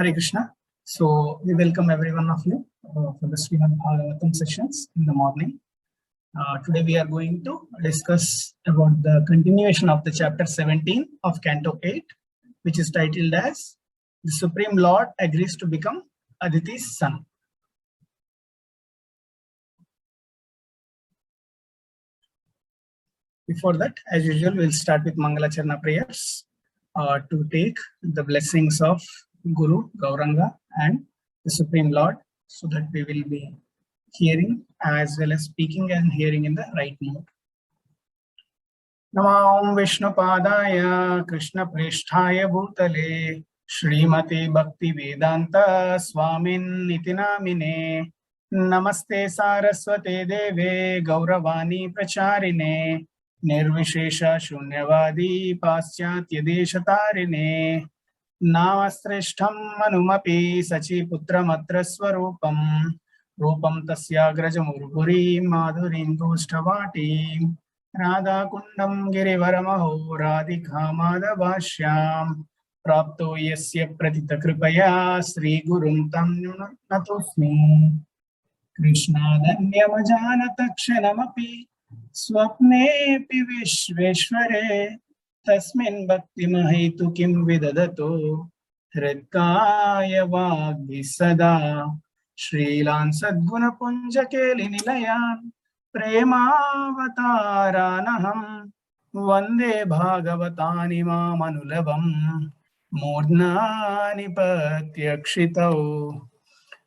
Hare Krishna. So we welcome every one of you for the Srimad Bhagavatam sessions in the morning. Today we are going to discuss about the continuation of the chapter 17 of Canto 8, which is titled as The Supreme Lord Agrees to Become Aditi's Son. Before that, as usual, we'll start with Mangalacharna prayers to take the blessings of Guru, Gauranga and the Supreme Lord, so that we will be hearing as well as speaking and hearing in the right mode. Namam Vishnu Padaya Krishna Prishthaya Bhutale Srimati Bhakti Vedanta Swamin Nitinamine Namaste Saraswate Deve Gauravani Pracharine Nirvishesha Shunyavadi Paschatya Deshatarine Namastreshtham Manumapi Sachi Putramatra Swarupam Rupam Tasya Grajamurpuri Madhurim Goshtavati Radha Kundam Girivaramaho Radhika Madhavashyam Prapto Yasya Pratita Kripaya Sri Gurum Tam Natosmi Krishna Danyamajanatakshanamapi Swapnepi Vishveshware Tasmin Bhakti Mahitu Kim Vidadato Hridkaya Vaghi Sada Shrilan Sadguna Punjakeli Nilayan Premavataranaham Vande Bhagavatani Mamanulavam Murdnani Patyakshitau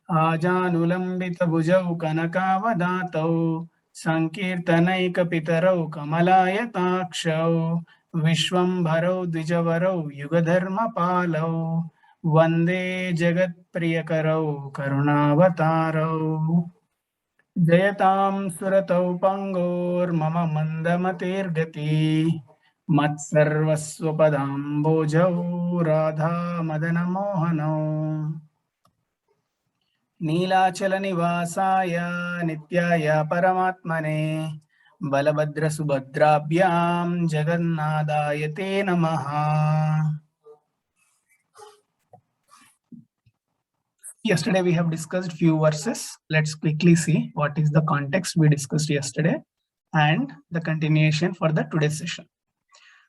Ajanulambita Bhujau Kanakavadato Sankirtanaika Pitarau Kamalayatakshav Vishwambharau Dvijavarau Yugadharma Palau Vande Jagat Priyakarau Karunavatarau Jayatam Suratau Pangor Mama Mandamatirgati Matsarvaswapadam Bojau Radha Madana Mohanau Neelachala Nivasaya Nityaya Paramatmane Balabhadra Subhadrabhyam Jagannadayate Namaha. Yesterday we have discussed few verses. Let's quickly see what is the context we discussed yesterday and the continuation for the today's session.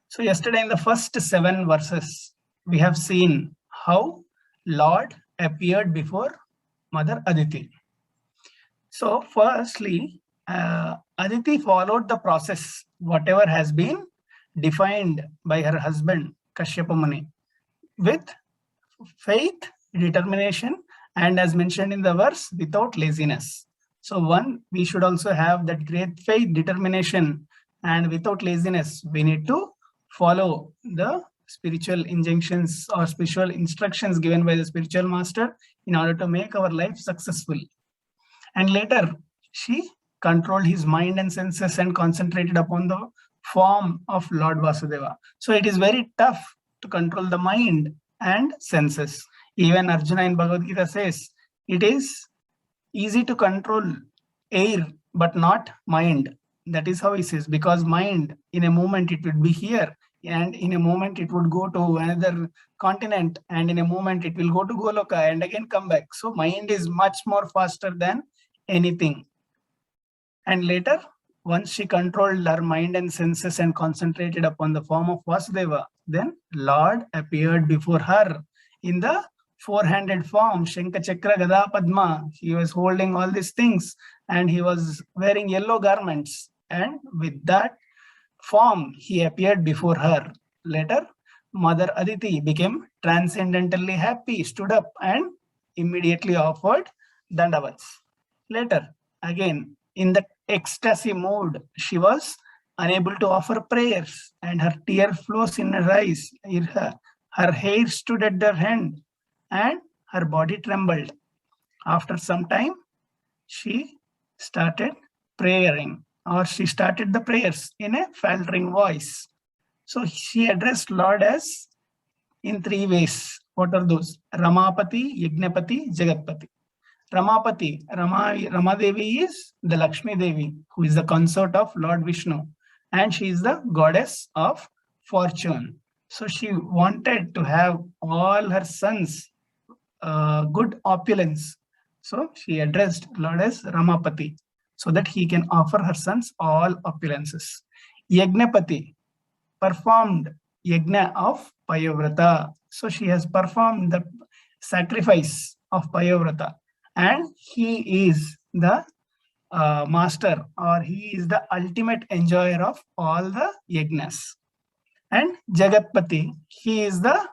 So yesterday in the first 7 verses, we have seen how Lord appeared before Mother Aditi. So firstly, Aditi followed the process, whatever has been defined by her husband, Kashyapa Muni, with faith, determination, and as mentioned in the verse, without laziness. So we should also have that great faith, determination, and without laziness, we need to follow the spiritual injunctions or spiritual instructions given by the spiritual master in order to make our life successful. And later, she controlled his mind and senses and concentrated upon the form of Lord Vasudeva. So it is very tough to control the mind and senses. Even Arjuna in Bhagavad Gita says, it is easy to control air, but not mind. That is how he says, because mind, in a moment it would be here, and in a moment it would go to another continent, and in a moment it will go to Goloka and again come back. So mind is much more faster than anything. And later, once she controlled her mind and senses and concentrated upon the form of Vasudeva, then Lord appeared before her in the 4-handed form, Shankha Chakra Gada Padma. He was holding all these things and he was wearing yellow garments, and with that form he appeared before her. Later, Mother Aditi became transcendently happy, stood up and immediately offered dandavats. Later, again, in the ecstasy mood, she was unable to offer prayers and her tear flows in her eyes. Her hair stood at her hand and her body trembled. After some time, she started praying, or she started the prayers in a faltering voice. So she addressed Lord as in 3 ways. What are those? Ramapati, Yagnapati, Jagatpati. Ramapati, Rama Devi is the Lakshmi Devi, who is the consort of Lord Vishnu, and she is the goddess of fortune. So she wanted to have all her sons good opulence. So she addressed Lord as Ramapati so that he can offer her sons all opulences. Yagnapati performed yagna of Payavrata. So she has performed the sacrifice of Payavrata, and he is the master, or he is the ultimate enjoyer of all the yagnas. And Jagatpati, he is the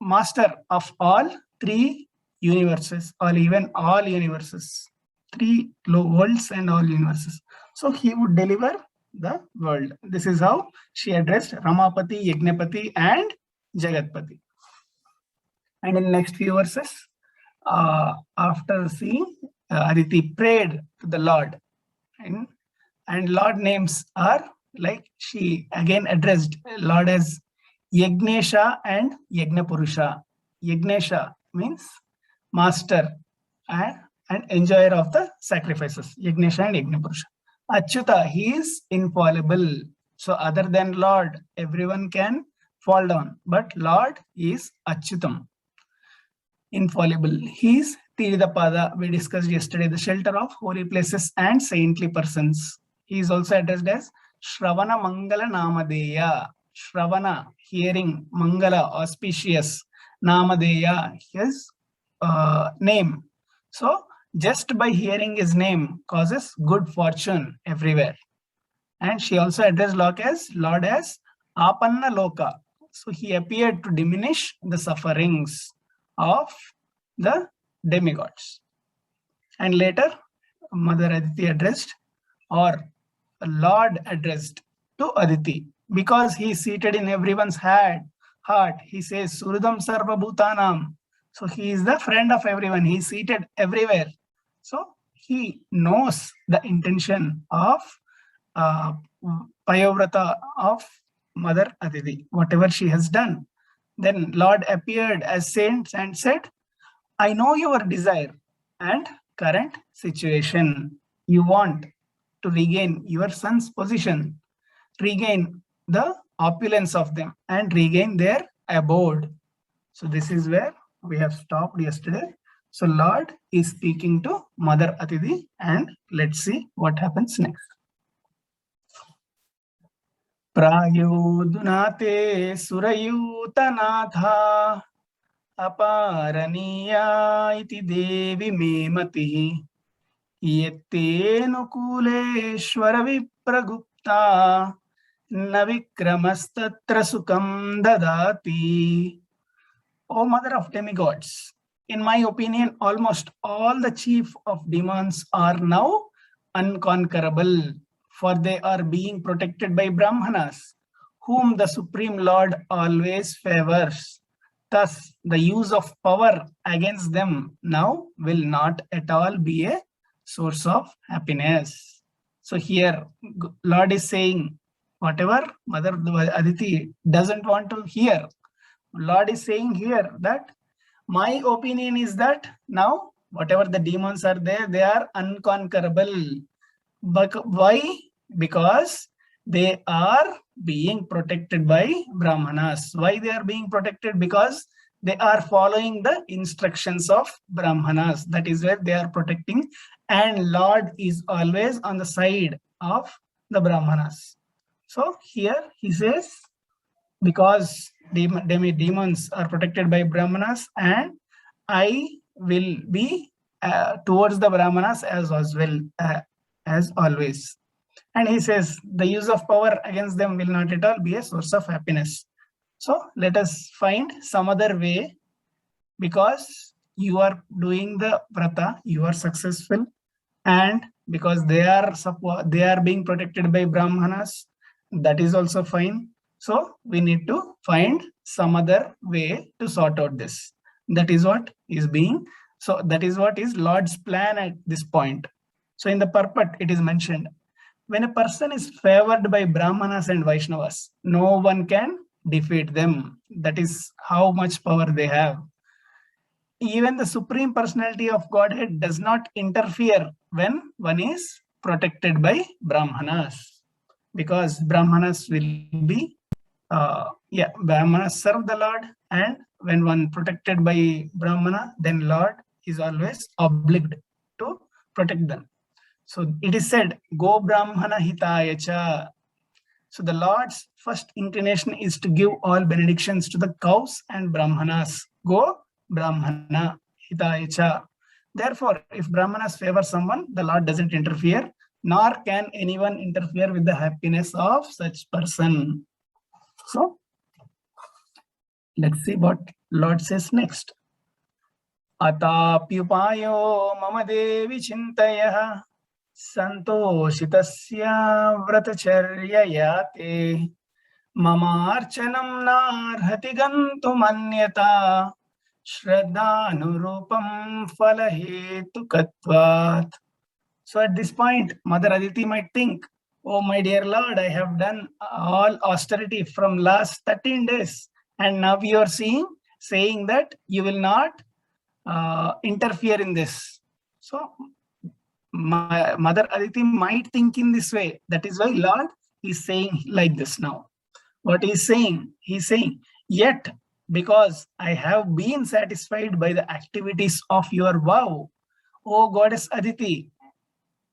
master of all three universes, or even all universes, three worlds and all universes. So he would deliver the world. This is how she addressed Ramapati, Yagnapati, and Jagatpati. And in next few verses, after seeing Aditi prayed to the Lord, and Lord names are like she again addressed Lord as Yagnesha and Yagnapurusha. Yagnesha means master and enjoyer of the sacrifices. Yagnesha and Yagnapurusha. Achyuta, he is infallible. So other than Lord, everyone can fall down, but Lord is Achyutam, infallible. He is Tiridapada, we discussed yesterday, the shelter of holy places and saintly persons. He is also addressed as Shravana Mangala Namadeya. Shravana, hearing, Mangala, auspicious, Namadeya, his name. So just by hearing his name causes good fortune everywhere. And she also addressed Lord as Apanna Loka. So he appeared to diminish the sufferings of the demigods. And later, Mother Aditi addressed, or Lord addressed to Aditi, because he is seated in everyone's heart. He says, Surudam Sarva Bhutanam. So he is the friend of everyone. He is seated everywhere. So he knows the intention of Payavrata of Mother Aditi, whatever she has done. Then Lord appeared as saints and said, I know your desire and current situation. You want to regain your son's position, regain the opulence of them, and regain their abode. So this is where we have stopped yesterday. So Lord is speaking to Mother Aditi, and let's see what happens next. Prayodunate surayutanatha aparaniya iti devi me matihi yettenukuleshwara vipragupta navikramasthatra sukham dadati. O Mother of demigods, in my opinion, almost all the chief of demons are now unconquerable, for they are being protected by Brahmanas, whom the Supreme Lord always favors. Thus, the use of power against them now will not at all be a source of happiness. So here, Lord is saying, whatever Mother Aditi doesn't want to hear, Lord is saying here that my opinion is that now whatever the demons are there, they are unconquerable. But why? Because they are being protected by Brahmanas. Why they are being protected? Because they are following the instructions of Brahmanas. That is where they are protecting. And Lord is always on the side of the Brahmanas. So here he says, because demons are protected by Brahmanas, and I will be towards the Brahmanas as well as always. And he says the use of power against them will not at all be a source of happiness. So let us find some other way, because you are doing the vrata, you are successful, and because they are being protected by Brahmanas, that is also fine. So we need to find some other way to sort out this. That is what is being, so that is what is Lord's plan at this point. So in the purport, it is mentioned, when a person is favored by Brahmanas and Vaishnavas, no one can defeat them. That is how much power they have. Even the Supreme Personality of Godhead does not interfere when one is protected by Brahmanas, because Brahmanas will be Brahmana serve the Lord, and when one protected by Brahmana, then Lord is always obliged to protect them. So it is said, Go Brahmana Hitaya cha. So the Lord's first inclination is to give all benedictions to the cows and Brahmanas. Go Brahmana Hitaya cha. Therefore, if Brahmanas favor someone, the Lord doesn't interfere, nor can anyone interfere with the happiness of such person. So let's see what Lord says next. Atapyupayo mama devi chintaya santoshitasya vratacharyaya te mamarchanam narhati gantum anyata shraddhanurupam falahetukatvat. So at this point, Mother Aditi might think, oh my dear Lord, I have done all austerity from last 13 days. And now you are saying that you will not interfere in this. So my Mother Aditi might think in this way. That is why Lord is saying like this now. What he is saying? He is saying, yet because I have been satisfied by the activities of your vow, O Goddess Aditi,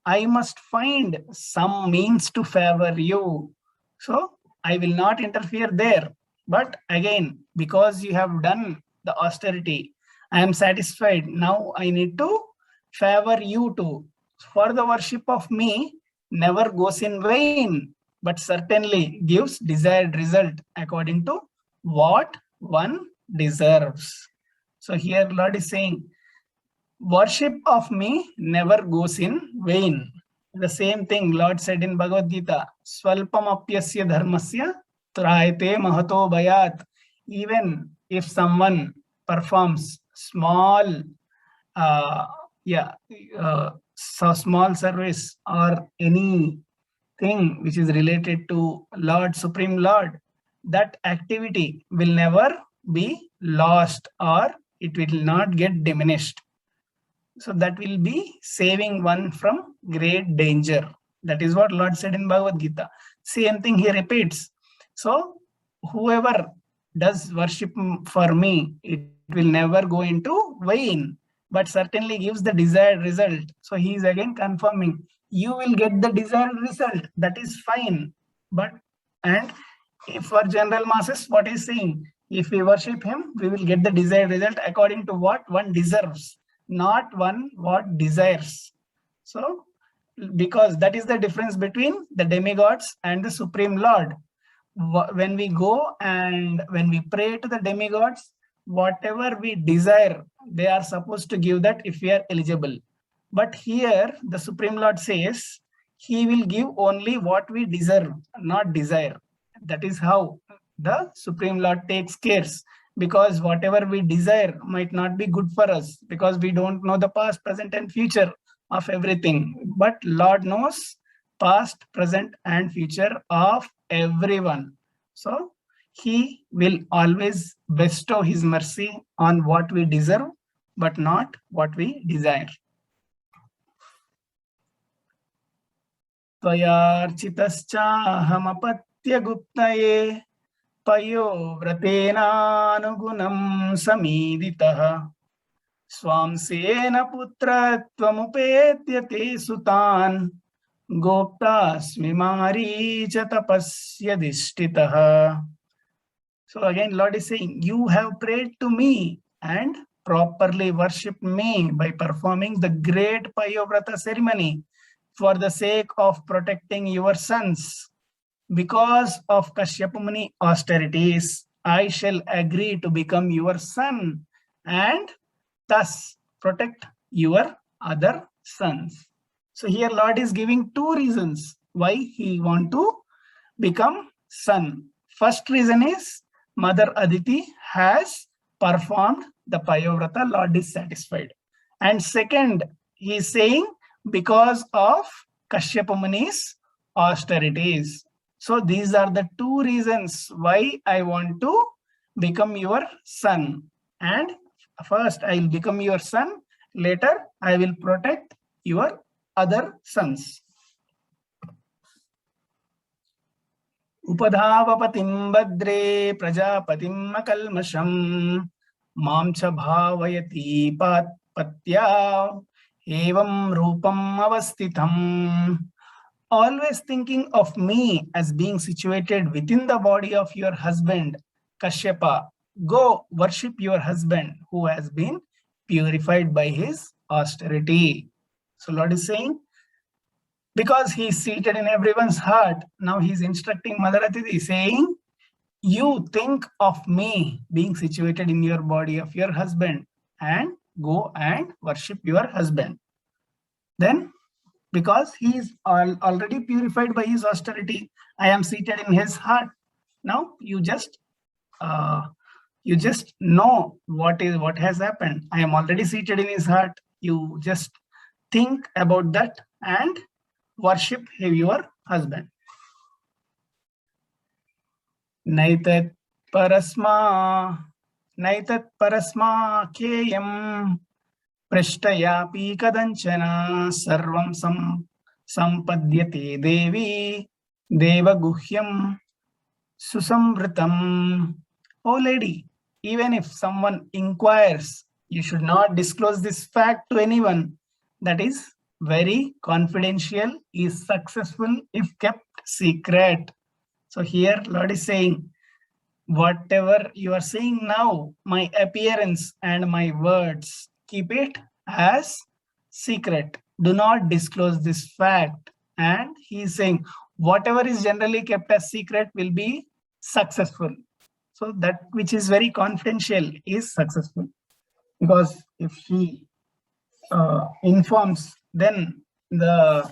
I must find some means to favor you. So I will not interfere there. But again, because you have done the austerity, I am satisfied. Now I need to favor you too. For the worship of me never goes in vain, but certainly gives desired result according to what one deserves. So here Lord is saying, worship of me never goes in vain. The same thing Lord said in Bhagavad Gita, Swalpam apyasya dharmasya trayate mahato bhayat. Even if someone performs small small service or anything which is related to Lord, Supreme Lord, that activity will never be lost or it will not get diminished. So that will be saving one from great danger. That is what Lord said in Bhagavad Gita. Same thing he repeats. So whoever does worship for me, it will never go into vain, but certainly gives the desired result. So he is again confirming, you will get the desired result. That is fine. And if for general masses, what he is saying, if we worship him, we will get the desired result according to what one deserves, not one what desires. So because that is the difference between the demigods and the Supreme Lord. When we go and when we pray to the demigods, whatever we desire, they are supposed to give that if we are eligible. But here the Supreme Lord says he will give only what we deserve, not desire. That is how the Supreme Lord takes cares, because whatever we desire might not be good for us, because we don't know the past, present and future of everything. But Lord knows past, present and future of everyone. So he will always bestow his mercy on what we deserve, but not what we desire. Tvayarchitaschahamapatya guptaye payo vratenanugunam samiditaha swamsena putrattvamupetya te sutan goptasmi maricha tapasya dishtitaha. So again, Lord is saying, you have prayed to me and properly worshipped me by performing the great Payovrata ceremony for the sake of protecting your sons. Because of Kashyapa Muni austerities, I shall agree to become your son and thus protect your other sons. So here Lord is giving two reasons why he want to become son. First reason is Mother Aditi has performed the Payovrata, Lord is satisfied. And second, he is saying because of Kashyapa Muni's austerities. So these are the two reasons why I want to become your son. And first I will become your son, later I will protect your other sons. Upadhavapatim badre prajapatim akalmasham mam cha bhavayati patya evam rupam avasthitam. Always thinking of me as being situated within the body of your husband, Kashyapa. Go worship your husband who has been purified by his austerity. So Lord is saying, because he is seated in everyone's heart, now he is instructing Mother Atiti, saying, you think of me being situated in your body of your husband and go and worship your husband. Then, because he is already purified by his austerity, I am seated in his heart. Now you just know what has happened. I am already seated in his heart. You just think about that and worship your husband. Naitat parasma keyam prishtayapi kadanchana sarvam sampadhyate devi devaguhyam susamvritam. Oh lady, even if someone inquires, you should not disclose this fact to anyone. That is very confidential, is successful if kept secret. So here Lord is saying, whatever you are seeing now, my appearance and my words, keep it as secret. Do not disclose this fact. And he is saying, whatever is generally kept as secret will be successful. So that which is very confidential is successful. Because if she informs, then the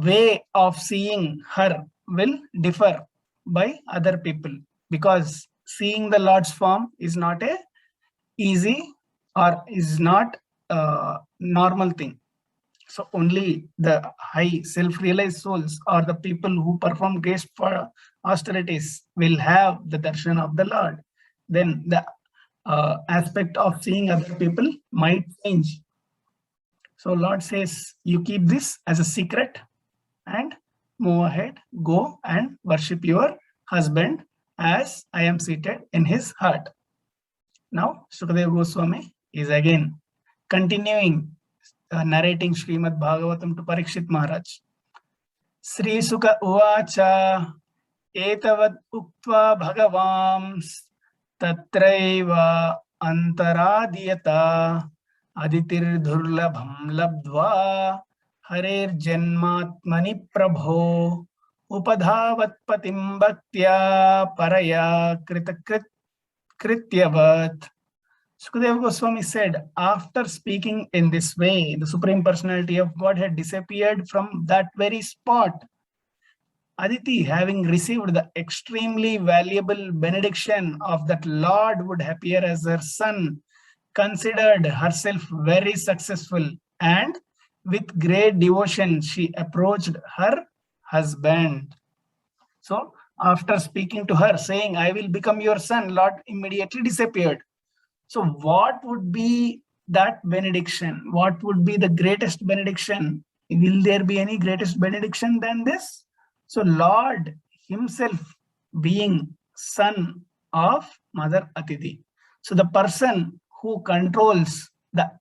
way of seeing her will differ by other people, because seeing the Lord's form is not a easy or is not a normal thing. So only the high self-realized souls or the people who perform grace for austerities will have the darshan of the Lord. Then the aspect of seeing other people might change. So Lord says, you keep this as a secret and move ahead, go and worship your husband as I am seated in his heart. Now, Sukadeva Goswami is again continuing narrating Srimad Bhagavatam to Parikshit Maharaj. Sri Sukha Uvacha Etavad Uktva Bhagavam Tatraiva Antaradiyata Aditir Dhurlabham Labdva Harer Janmatmani Prabho Upadhavat Patim Bhaktya Paraya Krityavat. Sukadeva Goswami said, after speaking in this way, the Supreme Personality of God had disappeared from that very spot. Aditi, having received the extremely valuable benediction of that Lord would appear as her son, considered herself very successful, and with great devotion she approached her husband. So after speaking to her, saying, I will become your son, Lord immediately disappeared. So what would be that benediction? What would be the greatest benediction? Will there be any greatest benediction than this? So Lord himself being son of Mother Atiti. So the person who controls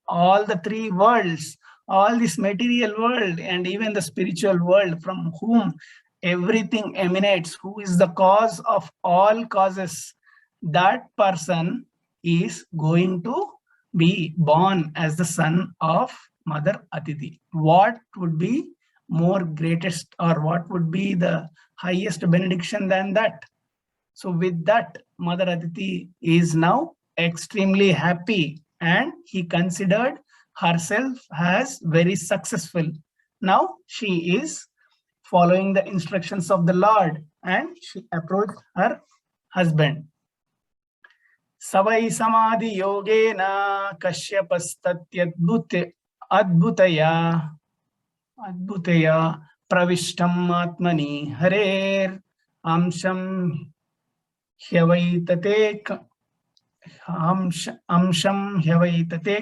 all the three worlds, all this material world and even the spiritual world, from whom everything emanates, who is the cause of all causes, that person is going to be born as the son of Mother Atiti. What would be more greatest, or what would be the highest benediction than that? So with that, Mother Aditi is now extremely happy, and he considered herself as very successful. Now she is following the instructions of the Lord, and she approached her husband. Savai samadhi yogena kashyapasthatyadbhutaya pravishtam atmani harer amsham hyavaitate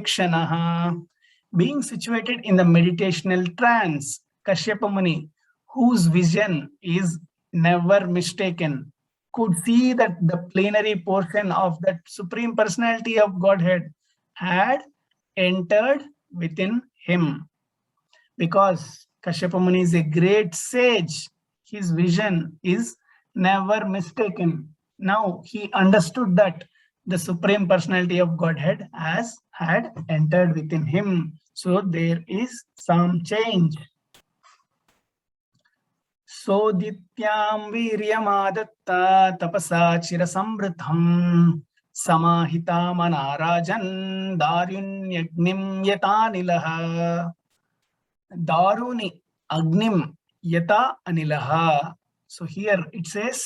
kshanaha. Being situated in the meditational trance, Kashyapa Muni, whose vision is never mistaken, could see that the plenary portion of that Supreme Personality of Godhead had entered within him. Because Kashyapa Muni is a great sage, his vision is never mistaken. Now he understood that the Supreme Personality of Godhead had entered within him. So there is some change. Sodityam Viryamadatta Tapasa Chirasamritam Samahita Manarajan Darunyagnim Yatanilaha. Daruni Agnim Yata Anilaha. So here it says,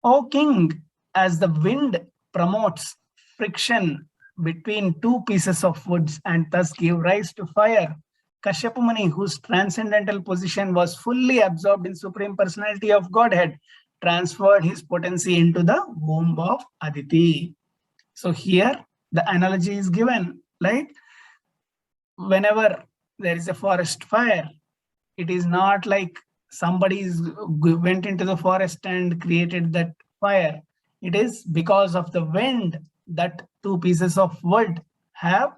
O king, as the wind promotes friction between two pieces of wood and thus give rise to fire, Kashyapa Muni, whose transcendental position was fully absorbed in Supreme Personality of Godhead, transferred his potency into the womb of Aditi. So here the analogy is given, like whenever there is a forest fire, it is not like somebody went into the forest and created that fire. It is because of the wind that two pieces of wood have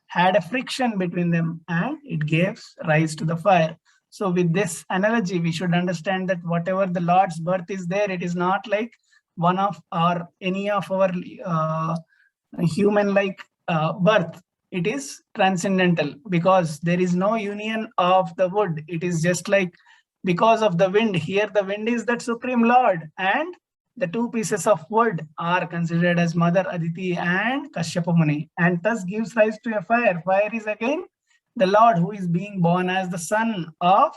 had a friction between them and it gives rise to the fire. So with this analogy, we should understand that whatever the Lord's birth is there, it is not like one of or any of our human-like birth. It is transcendental because there is no union of the wood. It is just like because of the wind. Here the wind is that Supreme Lord, and the two pieces of wood are considered as Mother Aditi and Kashyapa Muni, and thus gives rise to a fire. Fire is again the Lord who is being born as the son of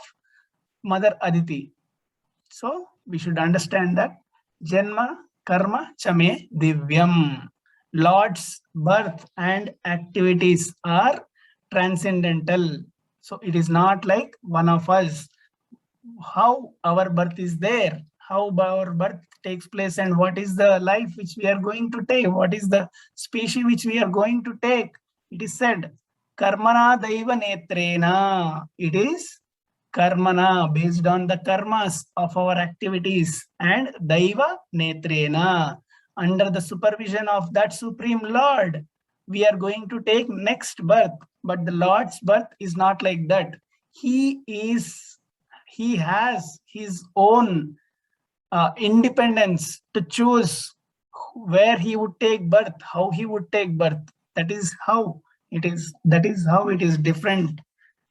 Mother Aditi. So we should understand that Janma Karma Chame Divyam. Lord's birth and activities are transcendental. So it is not like one of us. How our birth is there, how our birth takes place, and what is the life which we are going to take, what is the species which we are going to take. It is said, Karmana Daiva Netrena. It is Karmana, based on the karmas of our activities, and Daiva Netrena, under the supervision of that Supreme Lord, we are going to take next birth. But the Lord's birth is not like that. He has his own independence to choose where he would take birth, how he would take birth. That is how it is. That is how it is different,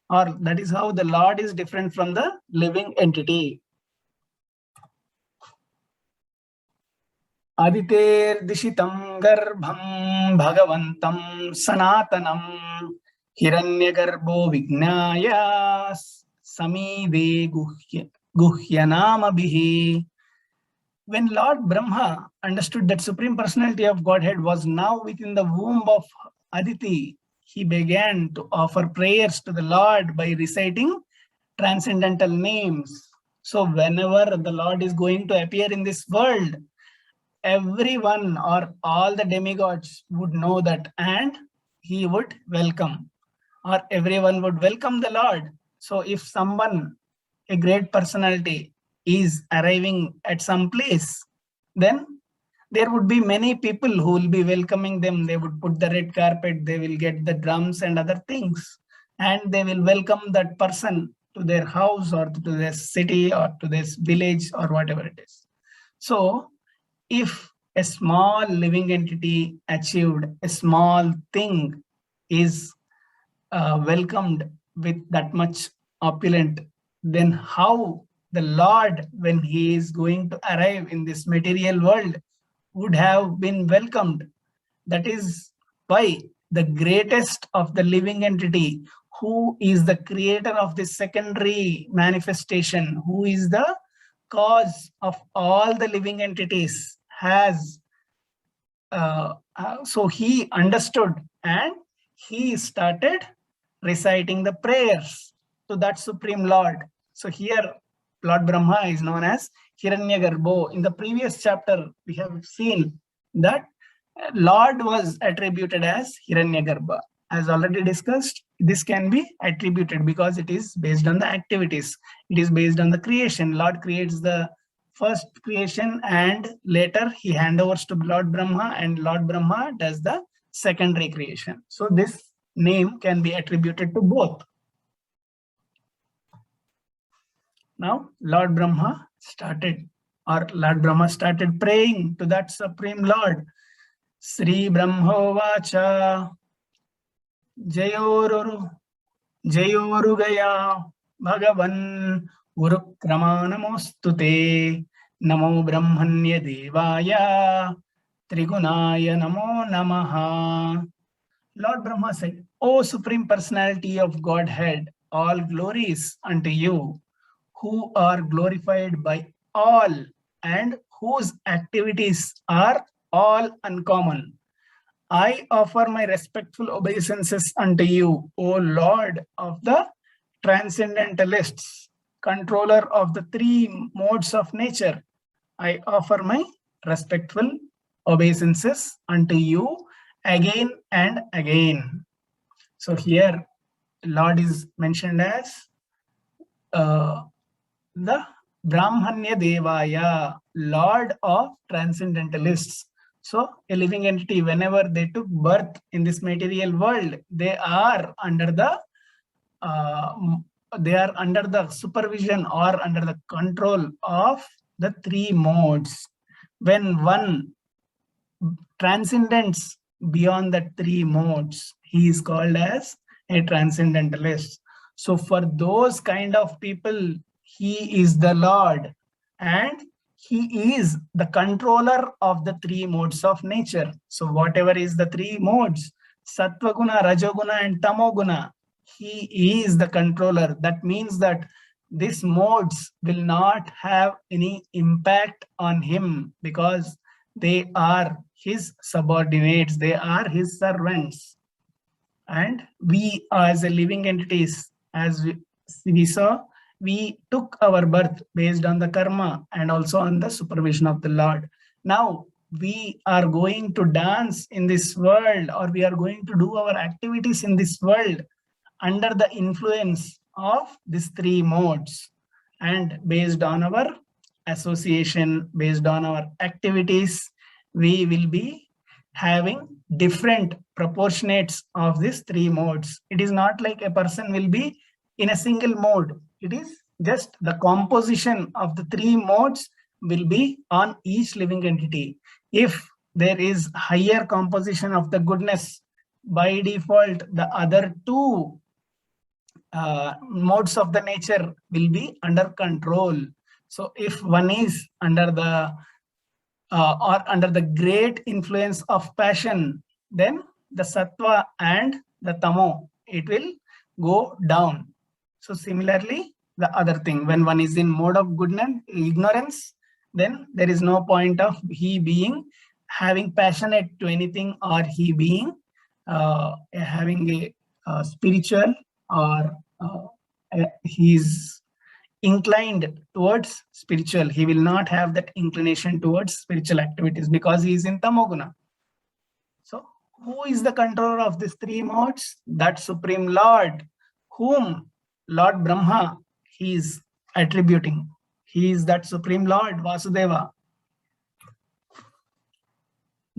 or that is how the Lord is different from the living entity. Aditerdishitam garbham bhagavantam sanatanam hiranyagarbho vignaya samide guhyanamabihi. When Lord Brahma understood that Supreme Personality of Godhead was now within the womb of Aditi, he began to offer prayers to the Lord by reciting transcendental names. So whenever the Lord is going to appear in this world, everyone or all the demigods would know that, and he would welcome, or everyone would welcome the Lord. So if someone, a great personality, is arriving at some place, then there would be many people who will be welcoming them. They would put the red carpet, they will get the drums and other things, and they will welcome that person to their house or to their city or to this village or whatever it is. So if a small living entity achieved a small thing is welcomed with that much opulent, then how the Lord, when he is going to arrive in this material world, would have been welcomed? That is why the greatest of the living entity, who is the creator of this secondary manifestation, who is the cause of all the living entities, has so he understood and he started reciting the prayers to that Supreme Lord. So here Lord Brahma is known as Hiranyagarbho. In the previous chapter, we have seen that Lord was attributed as Hiranyagarbha, as already discussed, this can be attributed because it is based on the activities. It is based on the creation. Lord creates the first creation and later he handovers to Lord Brahma, and Lord Brahma does the secondary creation. So this name can be attributed to both. Now Lord Brahma started praying to that Supreme Lord. Sri Brahma Vacha Jayoru Gaya Bhagavan Urukrama Namostute Namo Brahmanya Devaya Trigunaya Namo Namaha. Lord Brahma said, O Supreme Personality of Godhead, all glories unto you, who are glorified by all and whose activities are all uncommon. I offer my respectful obeisances unto you, O Lord of the Transcendentalists, controller of the three modes of nature. I offer my respectful obeisances unto you again and again. So here Lord is mentioned as the Brahmanya Devaya, Lord of Transcendentalists. So a living entity, whenever they took birth in this material world, they are under the supervision or under the control of the three modes. When one transcendents beyond the three modes, he is called as a transcendentalist. So for those kind of people, he is the Lord and he is the controller of the three modes of nature. So whatever is the three modes, Sattva Guna, Rajoguna and Tamoguna, he is the controller. That means that these modes will not have any impact on him because they are his subordinates, they are his servants. And we as a living entities, as we saw, we took our birth based on the karma and also on the supervision of the Lord. Now we are going to dance in this world, or we are going to do our activities in this world under the influence of these three modes. And based on our association, based on our activities, we will be having different proportionates of these three modes. It is not like a person will be in a single mode. It is just the composition of the three modes will be on each living entity. If there is higher composition of the goodness, by default, the other two modes of the nature will be under control. So if one is under the or under the great influence of passion, then the sattva and the tamo, it will go down. So similarly, the other thing, when one is in mode of goodness, ignorance, then there is no point of he being having passionate to anything, or he being having a spiritual, or he's inclined towards spiritual. He will not have that inclination towards spiritual activities because he is in Tamoguna. So who is the controller of these three modes? That Supreme Lord, whom Lord Brahma he is attributing. He is that Supreme Lord, Vasudeva.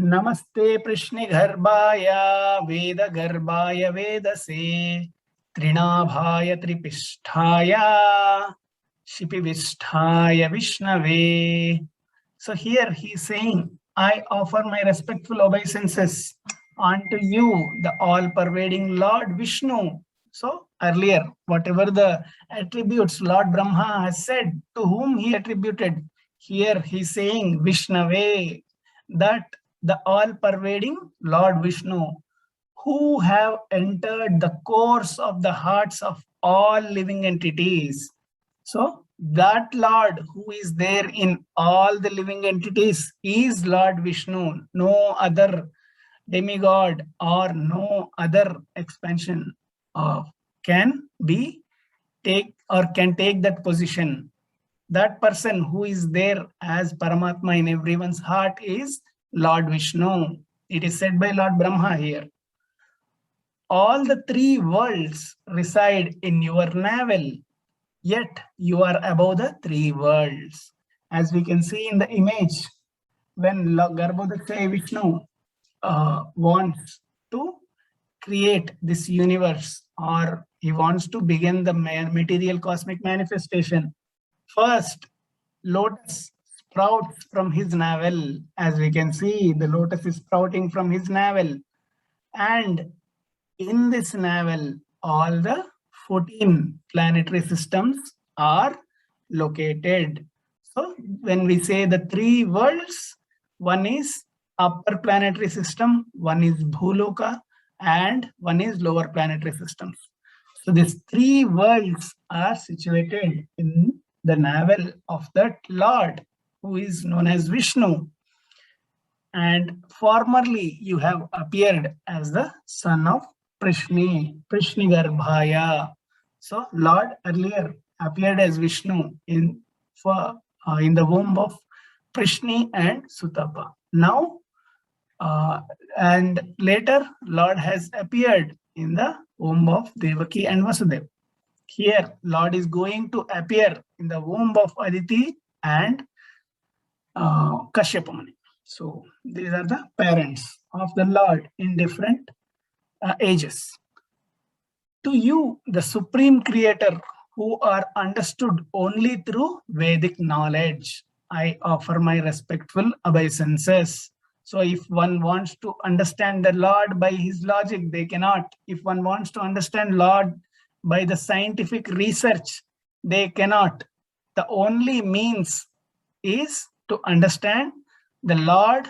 Namaste Prishni Garbhaya Veda Garbhaya Vedase Trinabhaya Tripisthaya Shipivisthaya Vishnave. So here he is saying, I offer my respectful obeisances unto you, the all-pervading Lord Vishnu. So earlier, whatever the attributes Lord Brahma has said, to whom he attributed, here he is saying Vishnave, that the all-pervading Lord Vishnu, who have entered the course of the hearts of all living entities. So that Lord who is there in all the living entities is Lord Vishnu. No other demigod or no other expansion can take that position. That person who is there as Paramatma in everyone's heart is Lord Vishnu. It is said by Lord Brahma here. all the three worlds reside in your navel, yet you are above the three worlds. As we can see in the image, when Garbhodakaya Vishnu wants to create this universe, or he wants to begin the material cosmic manifestation, first lotus sprouts from his navel. As we can see, the lotus is sprouting from his navel, and in this navel all the 14 planetary systems are located. So when we say the three worlds, one is upper planetary system, one is Bhuloka, and one is lower planetary systems. So these three worlds are situated in the navel of that Lord, who is known as Vishnu. And formerly you have appeared as the son of Prishni Garbhaya. So Lord earlier appeared as Vishnu in the womb of Prishni and Sutapa. Now and later Lord has appeared in the womb of Devaki and Vasudeva. Here Lord is going to appear in the womb of Aditi and Kashyapa Muni. So these are the parents of the Lord in different ages. To you, the supreme creator, who are understood only through Vedic knowledge, I offer my respectful obeisances. So if one wants to understand the Lord by his logic, they cannot. If one wants to understand Lord by the scientific research, they cannot. The only means is to understand the Lord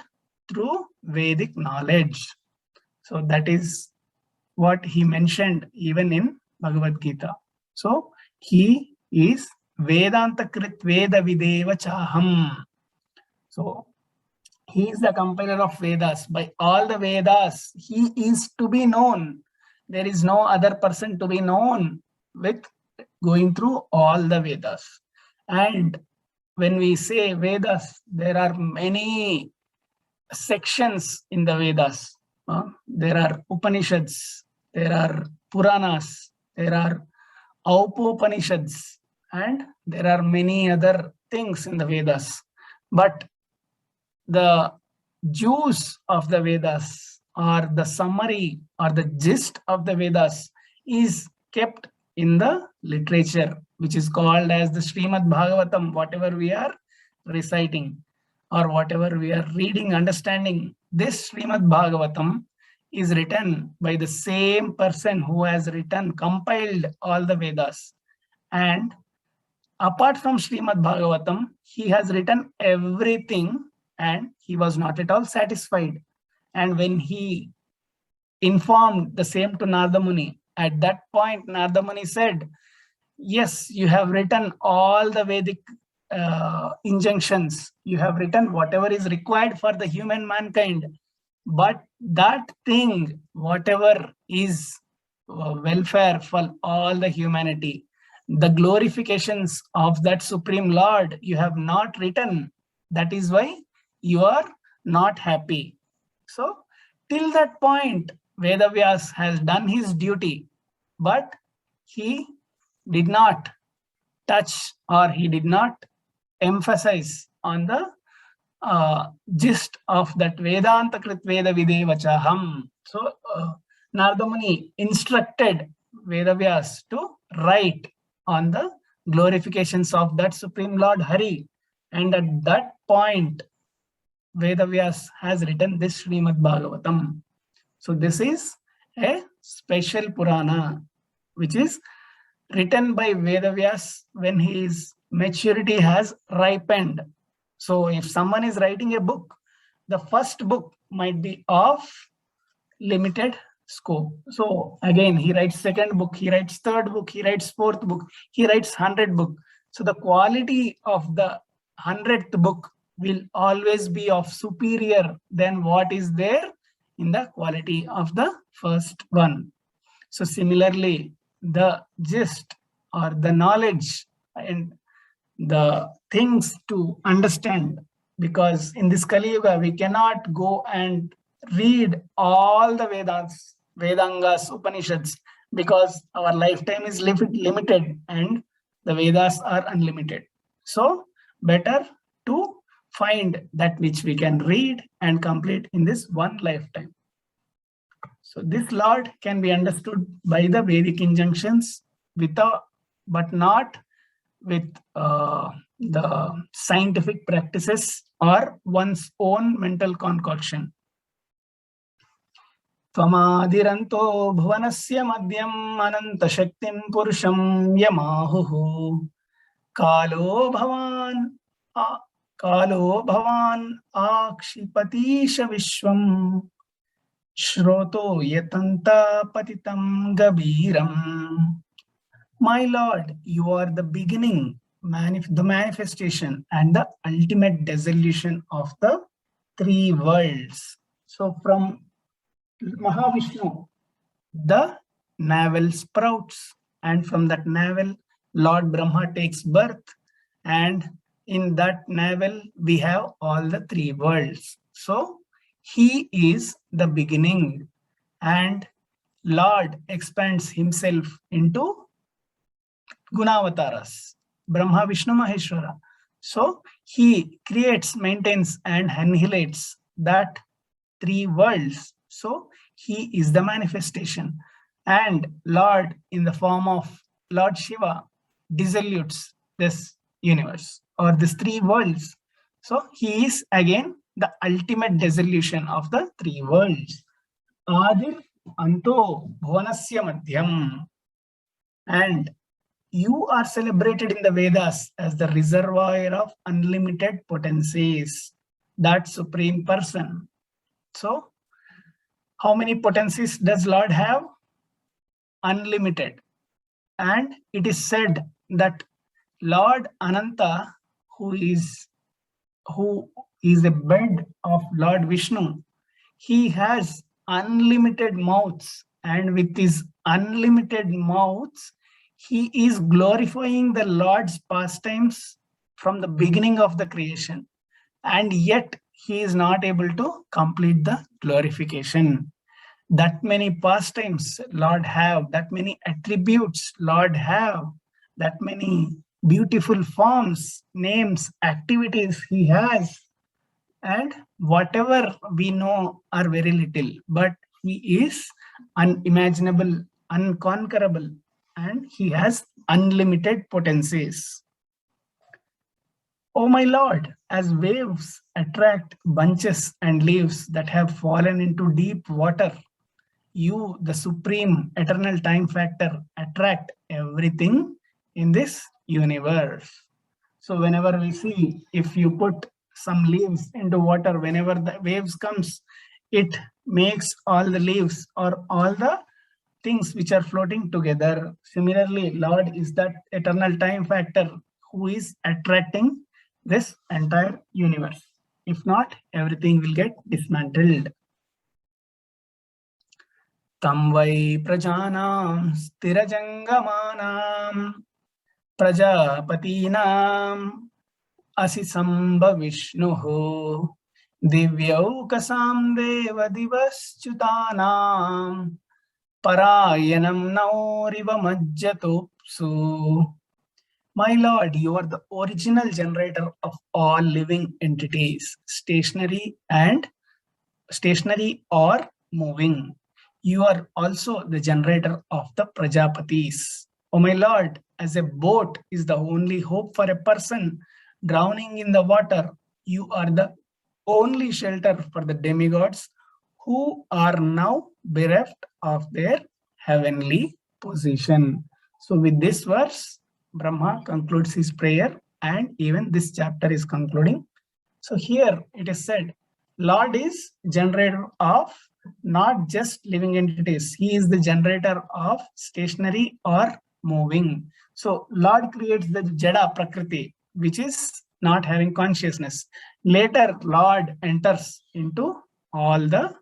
through Vedic knowledge. So that is what he mentioned even in Bhagavad Gita. So he is Vedanta Krit Veda Videva Chaham. So he is the compiler of Vedas. By all the Vedas, he is to be known. There is no other person to be known with going through all the Vedas. And when we say Vedas, there are many sections in the Vedas. There are Upanishads, there are Puranas, there are Upanishads, and there are many other things in the Vedas. But the juice of the Vedas, or the summary or the gist of the Vedas, is kept in the literature, which is called as the Srimad Bhagavatam. Whatever we are reciting or whatever we are reading, understanding, this Srimad Bhagavatam is written by the same person who has compiled all the Vedas. And apart from Srimad Bhagavatam, he has written everything, and he was not at all satisfied. And when he informed the same to Narada Muni, at that point Narada Muni said, yes, you have written all the Vedic injunctions, you have written whatever is required for the human mankind, but that thing, whatever is welfare for all the humanity, the glorifications of that Supreme Lord, you have not written. That is why you are not happy. So till that point, Vedavyas has done his duty, but he did not touch, or he did not emphasize on the gist of that Vedanta Krit Veda Videva Chaham. So Narada Muni instructed Vedavyas to write on the glorifications of that Supreme Lord Hari. And at that point, Vedavyas has written this Srimad Bhagavatam. So this is a special Purana, which is written by Vedavyas when his maturity has ripened. So if someone is writing a book, the first book might be of limited scope. So again, he writes second book, he writes third book, he writes fourth book, he writes 100th book. So the quality of the 100th book will always be of superior than what is there in the quality of the first one. So similarly, the gist or the knowledge and the things to understand, because in this Kali Yuga, we cannot go and read all the Vedangas, Upanishads, because our lifetime is limited and the Vedas are unlimited. So better to find that which we can read and complete in this one lifetime. So this Lord can be understood by the Vedic injunctions but not with the scientific practices or one's own mental concoction. Tvamadiranto bhuvanasya madhyam ananta shaktim purusham yamahuhu kalo bhavan akshipatisha vishwam shroto yatanta patitam gabiram. My Lord, you are the beginning, the manifestation and the ultimate dissolution of the three worlds. So from Mahavishnu, the navel sprouts, and from that navel, Lord Brahma takes birth, and in that navel, we have all the three worlds. So he is the beginning, and Lord expands himself into Gunavataras, Brahma, Vishnu, Maheshwara. So he creates, maintains, and annihilates that three worlds. So he is the manifestation. And Lord, in the form of Lord Shiva, dissolutes this universe or these three worlds. So he is again the ultimate dissolution of the three worlds. Adir Anto Bhuvanasya Madhyam. And you are celebrated in the Vedas as the reservoir of unlimited potencies, that supreme person. So, how many potencies does Lord have? Unlimited. And it is said that Lord Ananta, who is the bed of Lord Vishnu, he has unlimited mouths, and with his unlimited mouths, he is glorifying the Lord's pastimes from the beginning of the creation, and yet he is not able to complete the glorification. That many pastimes Lord have, that many attributes Lord have, that many beautiful forms, names, activities he has, and whatever we know are very little, but he is unimaginable, unconquerable, and he has unlimited potencies. Oh my Lord, as waves attract bunches and leaves that have fallen into deep water, you, the supreme eternal time factor, attract everything in this universe. So whenever we see, if you put some leaves into water, whenever the waves comes, it makes all the leaves or all the things which are floating together. Similarly, Lord is that eternal time factor who is attracting this entire universe. If not, everything will get dismantled. Tam vai prajanam stirajangamanam prajapatinam asisamba vishnuhu divyaukasam deva divaschutanam Parayanam nauriva majjatopsu. My Lord, you are the original generator of all living entities, stationary or moving. You are also the generator of the Prajapatis. Oh my Lord, as a boat is the only hope for a person drowning in the water, you are the only shelter for the demigods who are now bereft of their heavenly position. So with this verse, Brahma concludes his prayer, and even this chapter is concluding. So here it is said, Lord is generator of not just living entities. He is the generator of stationary or moving. So Lord creates the Jada Prakriti, which is not having consciousness. Later, Lord enters into all the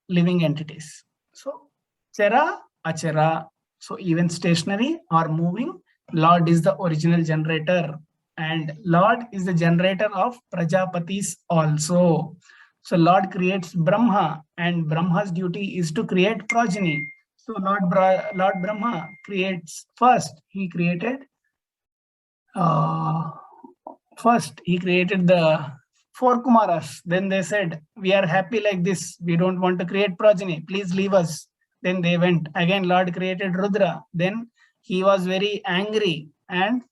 living entities. So Chara, Achara. So even stationary or moving, Lord is the original generator, and Lord is the generator of Prajapatis also. So Lord creates Brahma, and Brahma's duty is to create progeny. So Lord Brahma creates first. He created the four Kumaras. Then they said, "We are happy like this. We don't want to create progeny. Please leave us." Then they went. Again, Lord created Rudra. Then he was very angry, and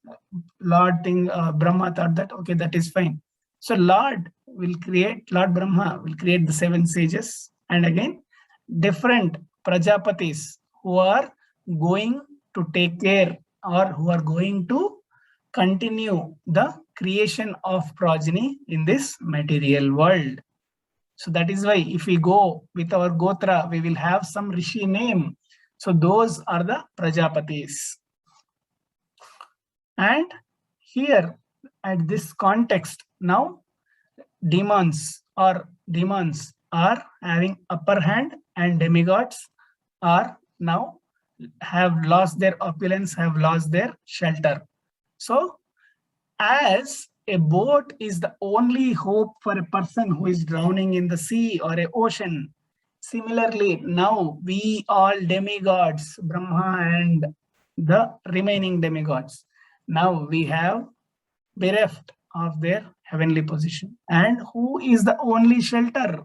Brahma thought that, okay, that is fine. So Lord Brahma will create the 7 sages, and again, different Prajapatis who are going to take care, or who are going to continue the creation of progeny in this material world. So that is why if we go with our Gotra, we will have some Rishi name. So those are the Prajapatis. And here at this context, now demons are having upper hand, and demigods are now have lost their opulence, have lost their shelter. So as a boat is the only hope for a person who is drowning in the sea or a ocean, similarly, now we all demigods, Brahma and the remaining demigods, now we have bereft of their heavenly position. And who is the only shelter?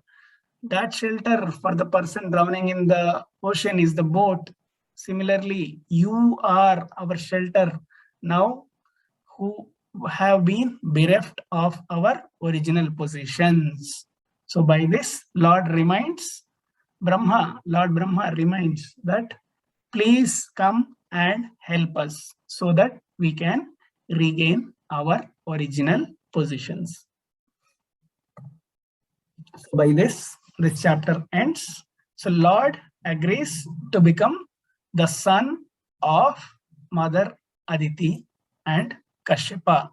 That shelter for the person drowning in the ocean is the boat. Similarly, you are our shelter now, who have been bereft of our original positions. So by this, Lord Brahma reminds that please come and help us so that we can regain our original positions. So by this chapter ends. So Lord agrees to become the son of Mother Aditi and Kashyapa.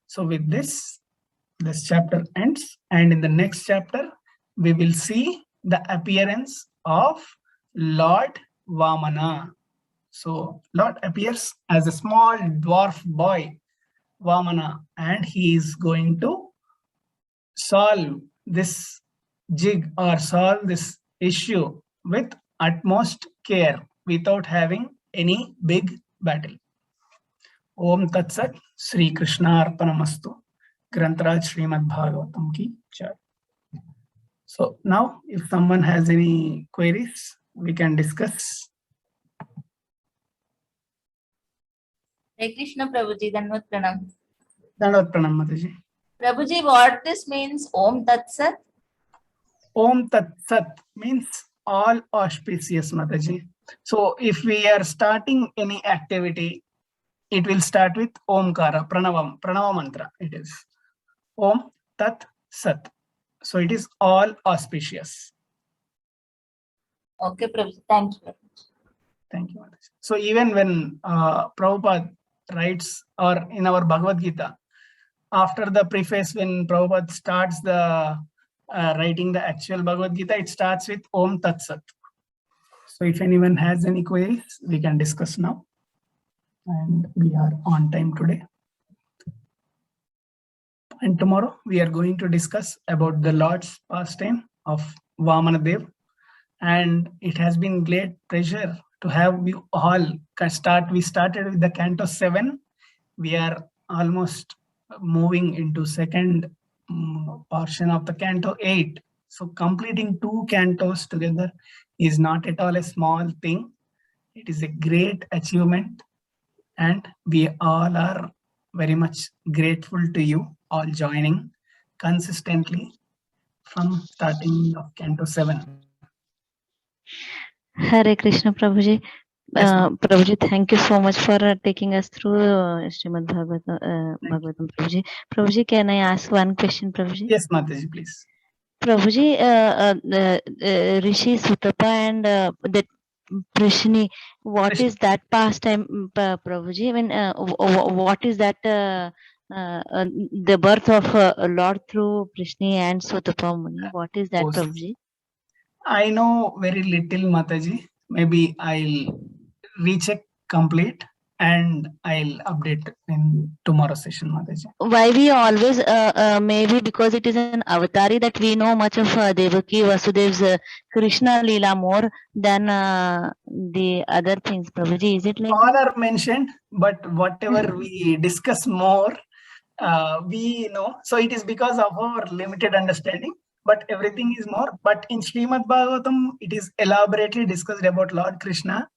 So with this chapter ends, and in the next chapter, we will see the appearance of Lord Vamana. So Lord appears as a small dwarf boy, Vamana, and he is going to solve this jig or solve this issue with utmost care without having any big battle. Om Tat Sat, Sri Krishna Arpanamastu, Grantaraj Srimad Bhagavatam ki jai. So now, if someone has any queries, we can discuss. Hare Krishna Prabhuji, Dandavat Pranam. Dandavat Pranam, Mataji. Prabhuji, what this means, Om Tat Sat? Om Tat Sat means all auspicious, Mataji. So if we are starting any activity, it will start with Omkara, Pranava mantra. It is Om Tat Sat. So it is all auspicious. Okay, Prabhuji. Thank you. Thank you. So even when Prabhupada writes, or in our Bhagavad Gita, after the preface, when Prabhupada starts the writing the actual Bhagavad Gita, it starts with Om Tat Sat. So if anyone has any queries, we can discuss now. And we are on time today. And tomorrow we are going to discuss about the Lord's pastime of Vamanadev. And it has been great pleasure to have you all start. We started with the Canto 7. We are almost moving into second portion of the Canto 8. So completing 2 cantos together is not at all a small thing. It is a great achievement. And we all are very much grateful to you all joining consistently from starting of Canto 7. Hare Krishna Prabhuji. Yes, Prabhuji, thank you so much for taking us through Srimad Bhagavatam, Prabhuji. Prabhuji, can I ask one question, Prabhuji? Yes, Mataji, please. Prabhuji, Rishi Sutapa and the Prishni, what is that pastime, Prabhuji? I mean, what is that the birth of Lord through Prishni and Sutapa Muni? What is that, Prabhuji? I know very little, Mataji. Maybe I'll recheck complete and I'll update in tomorrow's session, Mataji. Why we always maybe because it is an avatari that we know much of Devaki Vasudev's Krishna Leela more than the other things. Prabhuji, is it like All that? are mentioned, but whatever we discuss more, we know. So it is because of our limited understanding, but everything is more. But in Srimad Bhagavatam, it is elaborately discussed about Lord Krishna.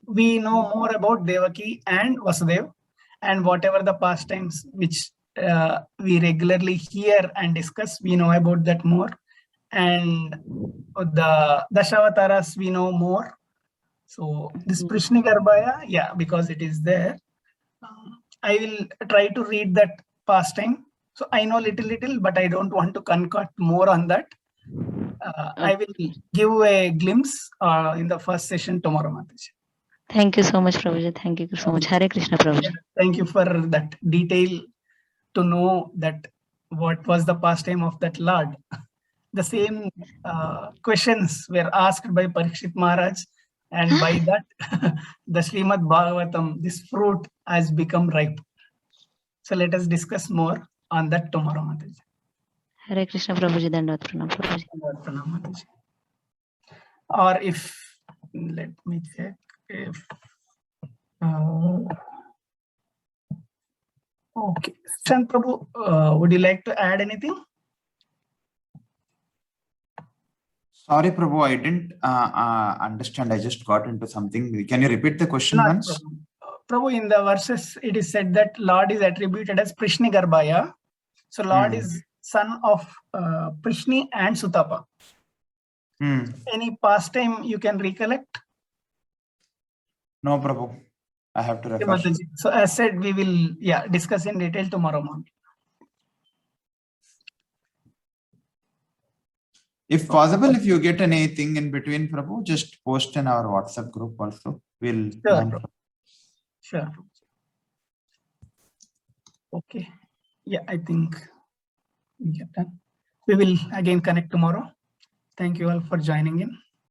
We know more about Devaki and Vasudev, and whatever the pastimes which we regularly hear and discuss, we know about that more. And the Dashawataras, we know more. So this Prishni Garbhaya, yeah, because it is there. I will try to read that pastime. So I know little, but I don't want to concoct more on that. I will give a glimpse in the first session tomorrow, Mataji. Thank you so much, Prabhuji. Thank you so much. Hare Krishna, Prabhuji. Yeah, thank you for that detail to know that what was the pastime of that Lord. The same questions were asked by Parikshit Maharaj, and by that, the Srimad Bhagavatam, this fruit has become ripe. So let us discuss more on that tomorrow, Mataji. Hare Krishna, Prabhuji. Dandavat Pranam, Prabhuji. Pranam, Mataji. Or if, let me check if, okay, Chan Prabhu, would you like to add anything? Sorry, Prabhu, I didn't understand. I just got into something. Can you repeat the question Not once? problem. Prabhu, in the verses, it is said that Lord is attributed as Prishni Garbhaya. So Lord is son of Prishni and Sutapa. Any pastime you can recollect? No, Prabhu. I have to Okay, refer. Mataji. So as said, we will discuss in detail tomorrow morning. If possible, if you get anything in between, Prabhu, just post in our WhatsApp group also. We'll learn. Prabhu. Sure. Okay. Yeah, I think we are done. We will again connect tomorrow. Thank you all for joining in.